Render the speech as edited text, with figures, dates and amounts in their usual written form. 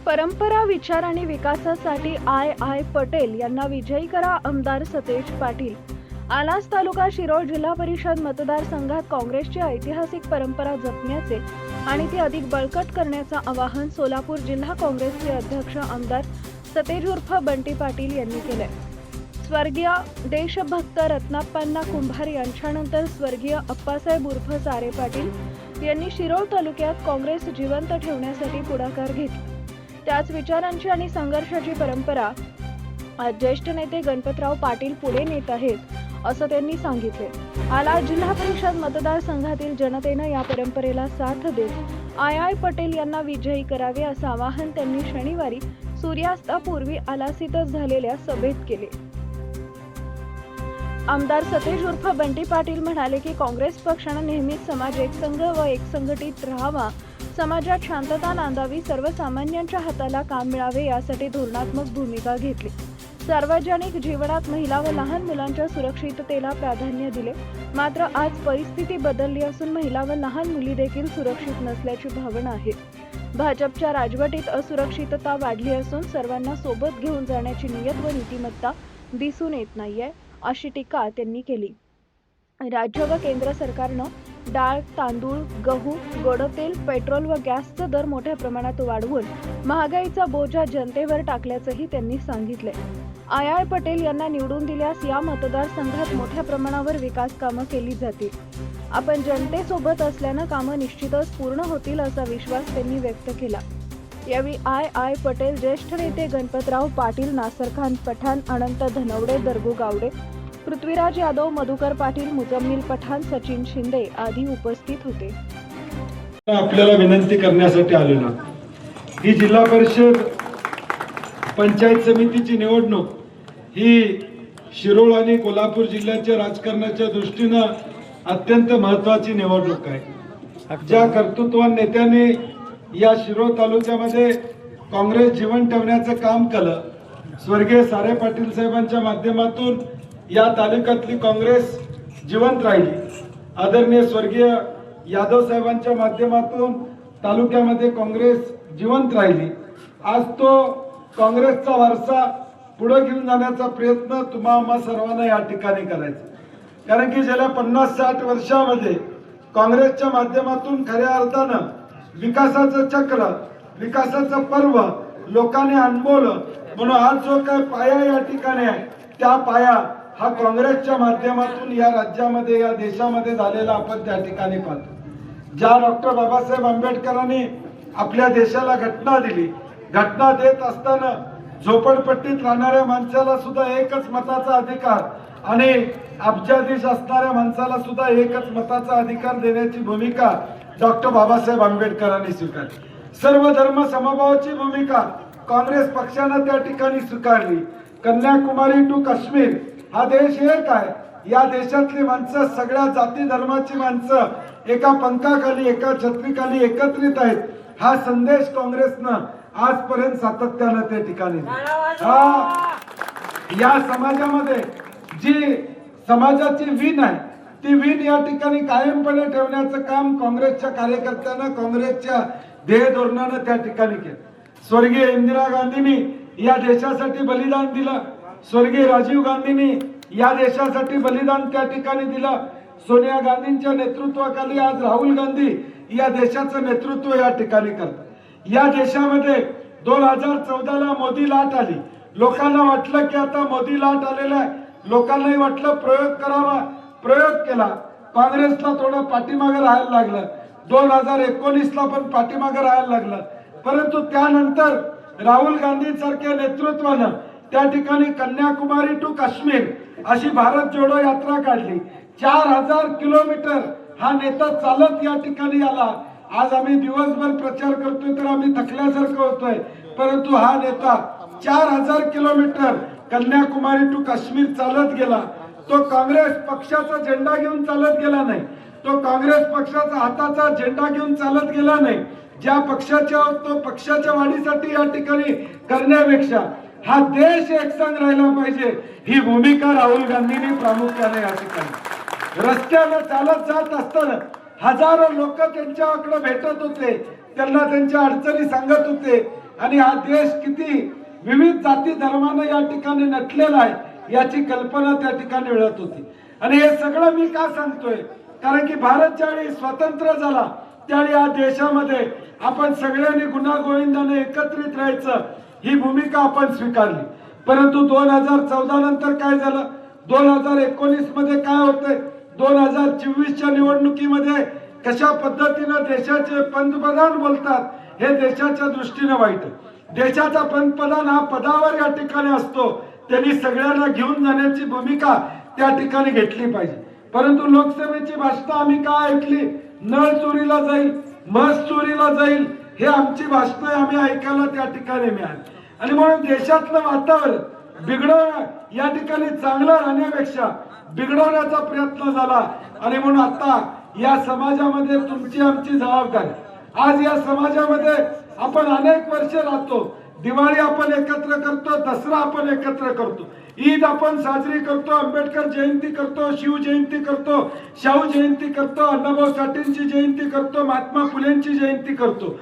परंपरा, विचार आणि विकासासाठी आय पटेल यांना विजयी करा, आमदार सतेज पाटील। आलास तालुका शिरोळ जिल्हा परिषद मतदारसंघात काँग्रेसची ऐतिहासिक परंपरा जपण्याचे आणि ती अधिक बळकट करण्याचं आवाहन सोलापूर जिल्हा काँग्रेसचे अध्यक्ष आमदार सतेज उर्फ बंटी पाटील यांनी केले। स्वर्गीय देशभक्त रत्नाप्पांना कुंभार यांच्यानंतर स्वर्गीय अप्पासाहेब उर्फ सारे पाटील यांनी शिरोळ तालुक्यात काँग्रेस जिवंत ठेवण्यासाठी पुढाकार घेतला। त्याच विचारांची आणि संघर्षाची परंपरा आज ज्येष्ठ नेते गणपतराव पाटील पुढे नेत आहेत असं त्यांनी सांगितले। आलास जिल्हा परिषद मतदारसंघातील जनतेने या परंपरेला साथ देत आय पटेल यांना विजयी करावे असं आवाहन त्यांनी शनिवारी सूर्यास्तापूर्वी आलासीतच झालेल्या सभेत केले। आमदार सतेज उर्फ बंटी पाटील म्हणाले की काँग्रेस पक्षाने नेहमीच समाज एकसंघ व एकसंघटित राहावा, समाजात शांतता नांदावी, सर्वसामान्यांच्या हाताला काम मिळावे यासाठी धोरणात्मक भूमिका घेतली। सार्वजनिक जीवनात महिला व लहान मुलांच्या सुरक्षिततेला प्राधान्य दिले। मात्र आज परिस्थिती बदलली असून महिला व लहान मुली देखील सुरक्षित नसल्याची भावना आहे। भाजपच्या राजवटीत असुरक्षितता वाढली असून सर्वांना सोबत घेऊन जाण्याची नियत व नीतिमत्ता दिसून येत नाहीये अशी टीका त्यांनी केली। राज्य व केंद्र सरकारनं डाळ, तांदूळ, गहू, गोडतेल, पेट्रोल व गॅसचा दर मोठ्या प्रमाणात वाढवून महागाईचा बोजा जनतेवर टाकल्याचंही त्यांनी सांगितले। आय पटेल यांना निवडून दिल्यास या मतदारसंघात मोठ्या प्रमाणावर विकास कामं केली जातील। आपण जनतेसोबत असल्यानं कामं निश्चितच पूर्ण होतील असा विश्वास त्यांनी व्यक्त केला। यावेळी आय पटेल, ज्येष्ठ नेते गणपतराव पाटील, नासरखान पठाण, अनंत धनवडे, दरगू गावडे, पृथ्वीराज यादव, मधुकर पाटील, मुजम्मिल पठाण, सचिन शिंदे आदी उपस्थित होते। आपल्याला विनंती करण्यासाठी आलेलो ही जिल्हा परिषद पंचायत समितीची निवडणूक ही शिरोळ आणि कोल्हापूर जिल्ह्याच्या राजकारणाच्या दृष्टीनं अत्यंत महत्त्वाची निवडणूक आहे। ज्या कर्तृत्ववान नेत्याने या शिरोळ तालुक्यामध्ये काँग्रेस जीवन ठेवण्याचं काम केलं, स्वर्गीय सारे पाटील साहेबांच्या माध्यमातून या तालुक्यातली काँग्रेस जिवंत राहिली। आदरणीय स्वर्गीय यादव साहेबांच्या माध्यमातून तालुक्यामध्ये काँग्रेस जिवंत राहिली। आज तो काँग्रेसचा वारसा पुढे घेऊन जाण्याचा प्रयत्न तुम्हा सर्वांना या ठिकाणी करायचा, कारण की गेल्या 50-60 वर्षामध्ये काँग्रेसच्या माध्यमातून खऱ्या अर्थानं विकासाचं चक्र, विकासाचं पर्व लोकांनी अनुभवलं। म्हणून आज जो काय पाया या ठिकाणी आहे त्या पाया हा काँग्रेसच्या माध्यमातून या राज्यामध्ये, या देशामध्ये झालेला आपण त्या ठिकाणी पाहतो। ज्या डॉक्टर बाबासाहेब आंबेडकरांनी आपल्या देशाला घटना दिली, घटना देत असताना झोपडपट्टीत राहणाऱ्या माणसाला सुद्धा एकच मताचा अधिकार आणि अब्जाधीश असणाऱ्या माणसाला सुद्धा एकच मताचा अधिकार देण्याची भूमिका डॉक्टर बाबासाहेब आंबेडकरांनी स्वीकारली। सर्व धर्म समभावाची भूमिका काँग्रेस पक्षाने त्या ठिकाणी स्वीकारली। कन्याकुमारी टू काश्मीर हा देश एक आहे। या देशातली माणसं, सगळ्या जाती धर्माची माणसं एका पंखाखाली, एका छत्रीखाली एकत्रित आहेत। हा संदेश काँग्रेसनं आजपर्यंत सातत्यानं त्या ठिकाणी या समाजामध्ये जी समाजाची वीण आहे ती वीण या ठिकाणी कायमपणे ठेवण्याचं काम काँग्रेसच्या कार्यकर्त्यांना, काँग्रेसच्या ध्येय धोरणानं त्या ठिकाणी केलं। स्वर्गीय इंदिरा गांधींनी या देशासाठी बलिदान दिलं, स्वर्गीय राजीव गांधींनी या देशासाठी बलिदान त्या ठिकाणी दिलं। सोनिया गांधींच्या नेतृत्वाखाली आज राहुल गांधी या देशाचं नेतृत्व या ठिकाणी करतात। या देशामध्ये 2014ला मोदी लाट आली। लोकांना वाटलं की आता मोदी लाट आलेला आहे, लोकांनाही वाटलं प्रयोग करावा, प्रयोग केला। काँग्रेसला थोडं पाठीमागे राहायला लागलं, 2019ला पण पाठीमागे राहायला लागलं। परंतु त्यानंतर राहुल गांधी सारख्या नेतृत्वानं त्या ठिकाणी कन्याकुमारी टू काश्मीर अशी भारत जोडो यात्रा काढली। 4000 किलोमीटर हा नेता चालत या ठिकाणी आला। आज आम्ही दिवसभर प्रचार करतोय तर आम्ही थकल्यासारखं होतोय, परंतु हा नेता 4000 किलोमीटर कन्याकुमारी टू काश्मीर चालत गेला। तो काँग्रेस पक्षाचा झेंडा घेऊन चालत गेला नाही, तो काँग्रेस पक्षाचा हाताचा झेंडा घेऊन चालत गेला नाही। ज्या पक्षाच्या तो पक्षाच्या वाढीसाठी या ठिकाणी करण्यापेक्षा हा देश एकसंघ राहिला पाहिजे ही भूमिका राहुल गांधींनी प्रामुख्याने या ठिकाणी रस्त्याला चालत जात असताना हजारो लोक त्यांच्याकडे भेटत होते, त्यांना त्यांच्या अडचणी सांगत होते। आणि हा देश किती विविध जाती धर्मानं या ठिकाणी नटलेला आहे याची कल्पना त्या ठिकाणी मिळत होती. आणि हे सगळं मी का सांगतोय, कारण की भारत ज्यावेळी स्वतंत्र झाला त्यावेळी या देशामध्ये आपण सगळ्यांनी गुण्यागोविंदाने एकत्रित राहायचं ही भूमिका आपण स्वीकारली. परंतु 2014 नंतर काय झालं, 2019 मध्ये काय होतंय, 2024च्या निवडणुकीमध्ये कशा पद्धतीनं देशाचे पंतप्रधान बोलतात हे देशाच्या दृष्टीने वाईट आहे. देशाचा पंतप्रधान हा पदावर या ठिकाणी असतो, त्यांनी सगळ्यांना घेऊन जाण्याची भूमिका त्या ठिकाणी घेतली पाहिजे. परंतु लोकसभेची भाषणं आम्ही काय ऐकली, नळ चोरीला जाईल, म्हस चोरीला जाईल, हे आमची भाषणं आम्ही ऐकायला त्या ठिकाणी मिळाली. आणि म्हणून देशातलं वातावरण बिघडवणं या ठिकाणी चांगलं राहण्यापेक्षा बिघडवण्याचा प्रयत्न झाला. आणि म्हणून आता या समाजामध्ये तुमची आमची जबाबदारी, आज या समाजामध्ये आपण अनेक वर्ष राहतो, दिवाळी आपण एकत्र करतो, दसरा आपण एकत्र करतो, ईद आपण साजरी करतो, आंबेडकर जयंती करतो, शिवजयंती करतो, शाहू जयंती करतो, अण्णाभाऊ साठेंची जयंती करतो, महात्मा फुलेंची जयंती करतो.